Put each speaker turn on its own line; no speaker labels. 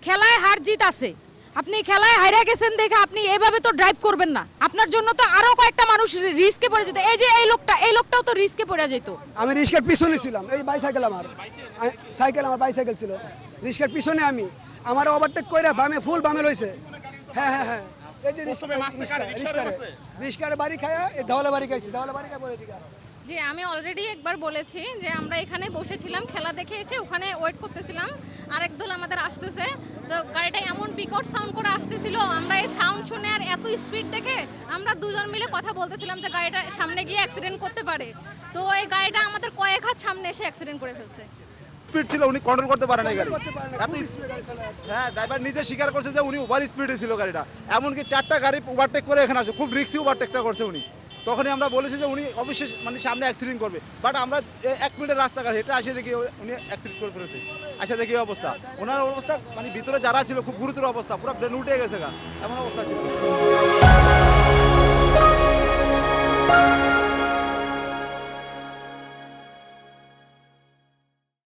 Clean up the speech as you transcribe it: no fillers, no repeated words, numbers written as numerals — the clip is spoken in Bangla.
খেলায় হার জিত আছে, আপনি খেলায় হাইরা গেছেন দেখে আপনি এভাবে তো ড্রাইভ করবেন না। আপনার জন্য তো আরো কয়েকটা মানুষ রিস্কে পড়ে যেত। এই যে এই লোকটাও তো রিস্কে পড়ে যেত।
আমি রিস্কের পিছনে ছিলাম, এই বাইসাইকেল আমার বাইসাইকেল ছিল, রিস্কের পিছনে আমি আমার ওভারটেক কইরা বামে ফুল বামে লইছে। হ্যাঁ হ্যাঁ হ্যাঁ, এই যে রিস্কারে বাড়ি খায়, এই দেওয়ালে বাড়ি খাইছি, দেওয়ালে বাড়ি খায় পরে দিকে আসছে।
জি, আমি অলরেডি একবার বলেছি যে আমরা এখানে বসেছিলাম, খেলা দেখে এসে ওখানে ওয়েট করতেছিলাম, আরেক দল আমাদের আসতেছে, তো গাড়িটা এমন বিকট সাউন্ড করে আসতেছিল, আমরা এই সাউন্ড শুনে আর এত স্পিড দেখে আমরা দুজন মিলে কথা বলতেছিলাম যে গাড়িটা সামনে গিয়ে অ্যাক্সিডেন্ট করতে পারে। তো এই গাড়িটা আমাদের কয়েক হাত সামনে এসে অ্যাক্সিডেন্ট করে ফেলছে।
স্পিড ছিল, উনি কন্ট্রোল করতে পারেন এই গাড়ি।
করতে পারে না,
এত
খুব স্পিডে গাড়ি চালায় আসছে।
হ্যাঁ, ড্রাইভার নিজে স্বীকার করছে যে উনি ওভার স্পিডে ছিল গাড়িটা, এমনকি 4টা গাড়ি ওভারটেক করে এখানে আসে, খুব রিস্কি ওভারটেকটা করছে উনি। তখনই আমরা বলেছি যে উনি অবশ্যই মানে সামনে অ্যাক্সিডেন্ট করবে, বাট আমরা 1 মিনিটের রাস্তাঘাট হেঁটে আসে দেখি উনি অ্যাক্সিডেন্ট করে ফেলেছে। আসে দেখি অবস্থা, ওনার অবস্থা মানে ভিতরে যারা ছিল খুব গুরুতর অবস্থা, পুরো ব্রেন উঠে গেছে গা, এমন অবস্থা ছিল।